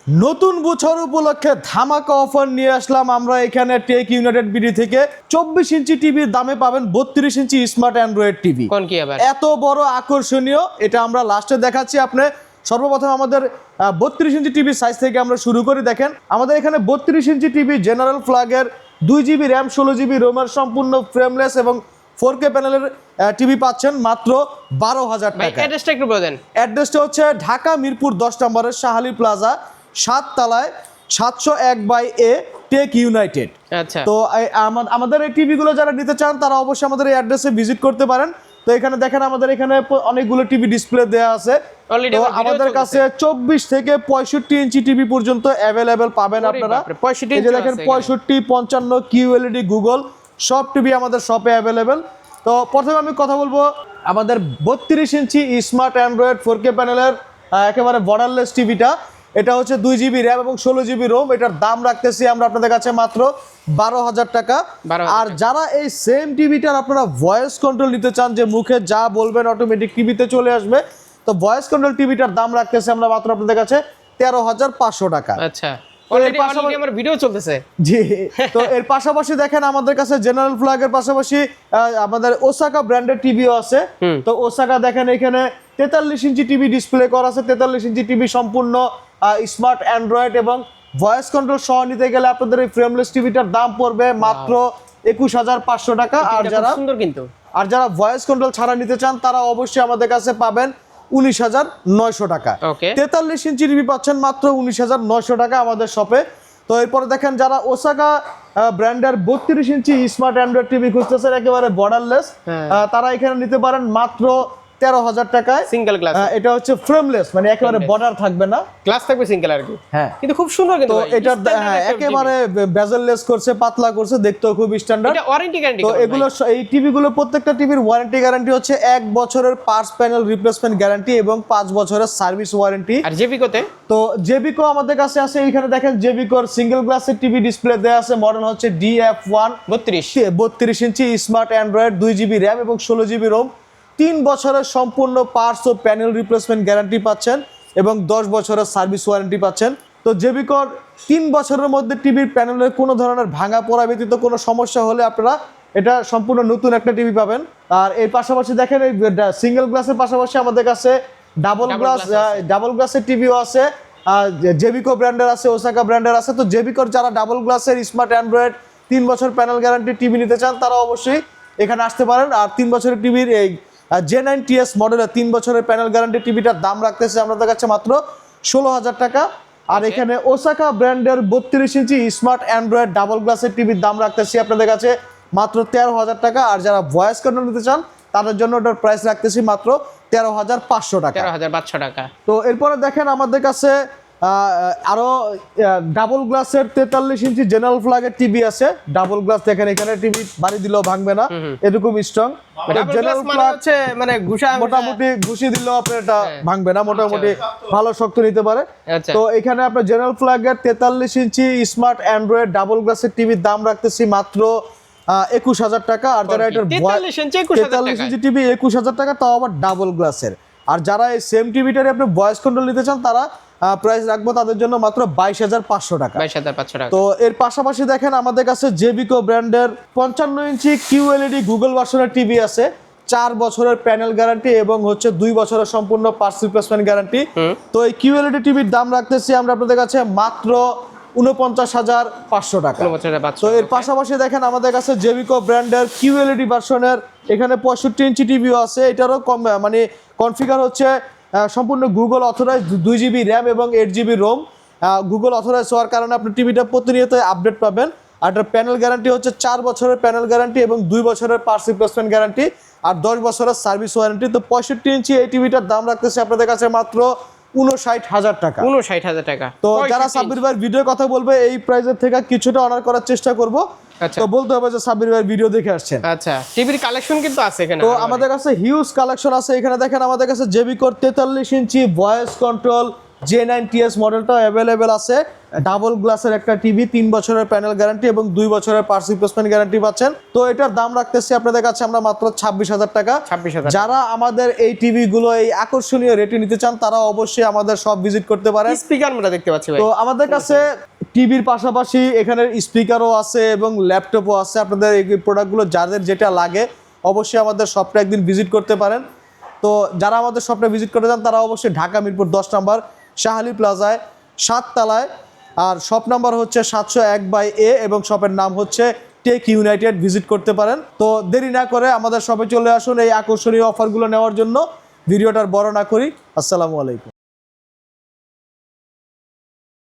নতুন বছর উপলক্ষে ধামাকা অফার নিয়ে আসলাম আমরা এখানে টেক ইউনাইটেড বিডি থেকে। 24 ইঞ্চি টিভির দামে পাবেন 32 ইঞ্চি স্মার্ট অ্যান্ড্রয়েড টিভি। কোন কি আবার এত বড় আকর্ষণীয়, এটা আমরা লাস্টে দেখাচ্ছি। আপনি সর্বপ্রথম আমাদের 32 ইঞ্চি টিভি সাইজ থেকে আমরা শুরু করি। দেখেন আমাদের এখানে 32 ইঞ্চি টিভি জেনারেল ফ্ল্যাগের 2 জিবি র্যাম 16 জিবি রোমের সম্পূর্ণ ফ্রেমলেস এবং 4K প্যানেলের টিভি পাচ্ছেন মাত্র 12,000 টাকা। অ্যাড্রেসটা একটু বলেন। অ্যাড্রেসটা হচ্ছে ঢাকা মিরপুর 10 নম্বরের শাহালি প্লাজা 7 তলায় 701/A টেক ইউনাইটেড। আচ্ছা, তো আমাদের এই টিভিগুলো যারা নিতে চান তারা অবশ্যই আমাদের এই অ্যাড্রেসে ভিজিট করতে পারেন। তো এখানে দেখেন আমাদের এখানে অনেকগুলো টিভি ডিসপ্লে দেওয়া আছে। তো আমাদের কাছে 24 থেকে 65 ইঞ্চি টিভি পর্যন্ত অ্যাভেলেবেল পাবেন আপনারা। এই যে দেখেন 65, 55 QLED গুগল সব টিভি আমাদের শপে অ্যাভেলেবেল। তো প্রথমে আমি কথা বলবো আমাদের 32 ইঞ্চি স্মার্ট অ্যান্ড্রয়েড 4K প্যানেলের একেবারে বর্ডারলেস টিভিটা। এটা হচ্ছে 2 জিবি র্যাম এবং 16 জিবি রোম। এটার দাম রাখতেছি আমরা আপনাদের কাছে মাত্র 12,000 টাকা। আর যারা এই সেম টিভিটার আপনারা ভয়েস কন্ট্রোল নিতে চান, যে মুখে যা বলবেন অটোমেটিক টিভিতে চলে আসবে, তো ভয়েস কন্ট্রোল টিভিটার দাম রাখতেছি আমরা মাত্র আপনাদের কাছে 13,500 টাকা। আচ্ছা, অলরেডি আমার ভিডিও চলতেছে। জি, তো এর পাশাপাশি দেখেন আমাদের কাছে জেনারেল ফ্ল্যাগের পাশাপাশি আমাদের ওসাকা ব্র্যান্ডের টিভিও আছে। তো ওসাকা দেখেন এখানে 43 ইঞ্চি টিভি ডিসপ্লে করা আছে। 43 ইঞ্চি টিভি সম্পূর্ণ স্মার্ট অ্যান্ড্রয়েড এবং ভয়েস কন্ট্রোল সহ নিতে গেলে আপনাদের এই ফ্রেমলেস টিভিটার দাম পড়বে মাত্র 21,500 টাকা। আর যারা ভয়েস কন্ট্রোল ছাড়া নিতে চান তারা অবশ্যই আমাদের কাছে পাবেন 19,900 টাকা। 43 ইঞ্চি টিভি পাচ্ছেন মাত্র 19,900 টাকা আমাদের শপে। তো এরপরে দেখেন যারা ওসাকা ব্র্যান্ডের 32 ইঞ্চি স্মার্ট অ্যান্ড্রয়েড টিভি খুঁজতেছেন একেবারে বর্ডারলেস, তারা এখানে নিতে পারেন মাত্র 13,000 টাকায়। সিঙ্গেল গ্লাস, এটা হচ্ছে ফ্রেমলেস, মানে একেবারে বর্ডার থাকবে না, গ্লাস থাকবে সিঙ্গেল আর কি। হ্যাঁ, কিন্তু খুব সুন্দর। কিন্তু তো এটা একেবারে বেজেললেস করছে, পাতলা করছে, দেখতেও খুব স্ট্যান্ডার্ড। এটা ওয়ারেন্টি গ্যারান্টি। তো এগুলো এই টিভিগুলো প্রত্যেকটা টিভির ওয়ারেন্টি গ্যারান্টি হচ্ছে 1 বছরের পার্টস প্যানেল রিপ্লেসমেন্ট গ্যারান্টি এবং 5 বছরের সার্ভিস ওয়ারেন্টি। আর জেবিকোতে তো জেবিকো আমাদের কাছে আছে। এখানে দেখেন জেবিকোর সিঙ্গেল গ্লাসের টিভি ডিসপ্লে দেওয়া আছে। মডেল হচ্ছে DF1 32 ইঞ্চি স্মার্ট অ্যান্ড্রয়েড 2 জিবি র্যাম এবং 16 জিবি রোম। 3 বছরের সম্পূর্ণ পার্টস ও প্যানেল রিপ্লেসমেন্ট গ্যারান্টি পাচ্ছেন এবং 10 বছরের সার্ভিস ওয়ারেন্টি পাচ্ছেন। তো জেবিকোর 3 বছরের মধ্যে টিভির প্যানেলের কোনো ধরনের ভাঙা পোড়া ব্যতীত কোনো সমস্যা হলে আপনারা এটা সম্পূর্ণ নতুন একটা টিভি পাবেন। আর এর পাশাপাশি দেখেন এই সিঙ্গেল গ্লাসের পাশাপাশি আমাদের কাছে ডাবল গ্লাসের টিভিও আছে। জেবিকো ব্র্যান্ডের আছে, ওসাকা ব্র্যান্ডের আছে। তো জেবিকোর যারা ডাবল গ্লাসের স্মার্ট অ্যান্ড্রয়েড 3 বছর প্যানেল গ্যারান্টি টিভি নিতে চান তারা অবশ্যই এখানে আসতে পারেন। আর 3 বছরের টিভির এই J9TS মডেলের 3 বছরের প্যানেল গ্যারান্টি টিভিটার দাম রাখতেছে আমাদের কাছে মাত্র 16,000 টাকা। আর এখানে ওসাকা ব্র্যান্ডের 32 ইঞ্চি স্মার্ট অ্যান্ড্রয়েড ডাবল গ্লাসের টিভির দাম রাখতেছি আপনাদের কাছে মাত্র 13,000 টাকা। আর যারা ভয়েস কন্ট্রোল নিতে চান তাদের জন্য ওটার প্রাইস রাখতেছি মাত্র 13,500 টাকা। 13,500 টাকা। তো এরপরে দেখেন আমাদের কাছে আরো ডাবল গ্লাসের 43 ইঞ্চি জেনারেল ফ্ল্যাগের টিভি আছে। ডাবল গ্লাস দেখেন এখানে টিভি বাড়ি দিলেও ভাঙবে না, এরকম স্ট্রং। জেনারেল ফ্ল্যাগ হচ্ছে মানে মোটামুটি ঘুষি দিলেও আপনার এটা ভাঙবে না, মোটামুটি ভালো শক্ত নিতে পারে। তো এখানে আপনার জেনারেল ফ্ল্যাগের 43 ইঞ্চি স্মার্ট অ্যান্ড্রয়েড ডাবল গ্লাসের টিভির দাম রাখতেছি মাত্র 21,000 টাকা। আর যারা এটার 43 ইঞ্চি টিভি 21,000 টাকা, তাও আবার ডাবল গ্লাসের। আর যারা এই সেম টিভিটারে আপনি ভয়েস কন্ট্রোল নিতে চান তারা প্রাইস রাখবো তাদের জন্য মাত্র 22,500 টাকা। 22,500 টাকা। তো এর পাশাপাশি দেখেন আমাদের কাছে জেবিকো ব্র্যান্ডের 55 ইঞ্চি QLED গুগল ভার্সনের টিভি আছে। 4 বছরের প্যানেল গ্যারান্টি এবং হচ্ছে 2 বছরের সম্পূর্ণ পার্টস রিপ্লেসমেন্ট গ্যারান্টি। তো এই QLED টিভির দাম রাখতেছি আমরা আপনাদের কাছে মাত্র 49,500 টাকা। তো এর পাশাপাশি দেখেন আমাদের কাছে জেবিকো ব্র্যান্ডের QLED ভার্সনের এখানে 65 ইঞ্চি টিভিও আছে। এটারও মানে কনফিগার হচ্ছে সম্পূর্ণ গুগল অথরাইজ 2 জিবি র্যাম এবং 8 জিবি রোম। গুগল অথরাইজ হওয়ার কারণে আপনি টিভিটা প্রতিনিয়ত আপডেট পাবেন। আর এটার প্যানেল গ্যারান্টি হচ্ছে 4 বছরের প্যানেল গ্যারান্টি এবং 2 বছরের পার্টস রিপ্লেসমেন্ট গ্যারান্টি আর 10 বছরের সার্ভিস ওয়ারেন্টি। তো 65 ইঞ্চি এই টিভিটার দাম রাখতেছে আপনাদের কাছে মাত্র 59,000 টাকা। 59,000 টাকা। তো যারা সাব্বির ভাইয়ের ভিডিও কথা বলবে এই প্রাইসের থেকে কিছুটা অনার করার চেষ্টা করব। তো বলতে হবে যে সাব্বির ভাইয়ের ভিডিও দেখে আসছেন। আচ্ছা, টিভির কালেকশন কিন্তু আছে এখানে। তো আমাদের কাছে হিউজ কালেকশন আছে। এখানে দেখেন আমাদের কাছে জেবিকোর 43 ইঞ্চি ভয়েস কন্ট্রোল J9TS মডেলটা অ্যাভেলেবেল আছে। ডাবল গ্লাসের একটা টিভি, 3 বছরের প্যানেল গ্যারান্টি এবং 2 বছরের পার্টস রিপ্লেসমেন্ট গ্যারান্টি পাচ্ছেন। তো এটার দাম রাখতেছি আপনাদের কাছে আমরা মাত্র 26,000 টাকা। 26,000 যারা আমাদের এই টিভি গুলো এই আকর্ষণীয় রেটে নিতে চান তারা অবশ্যই আমাদের সব ভিজিট করতে পারেন। স্পিকার আমরা দেখতে পাচ্ছি ভাই। তো আমাদের কাছে টিভির পাশাপাশি এখানে স্পিকারও আছে এবং ল্যাপটপও আছে। আপনাদের এই প্রোডাক্টগুলো যাদের যেটা লাগে অবশ্যই আমাদের শপটা একদিন ভিজিট করতে পারেন। তো যারা আমাদের শপটা ভিজিট করতে চান তারা অবশ্যই ঢাকা মিরপুর 10 নম্বর শাহালি প্লাজায় 7 তলায়, আর শপ নাম্বার হচ্ছে 701/A এবং শপের নাম হচ্ছে টেক ইউনাইটেড। ভিজিট করতে পারেন। তো দেরি না করে আমাদের শপে চলে আসুন এই আকর্ষণীয় অফারগুলো নেওয়ার জন্য। ভিডিওটার বড় না করি, আসসালামু আলাইকুম।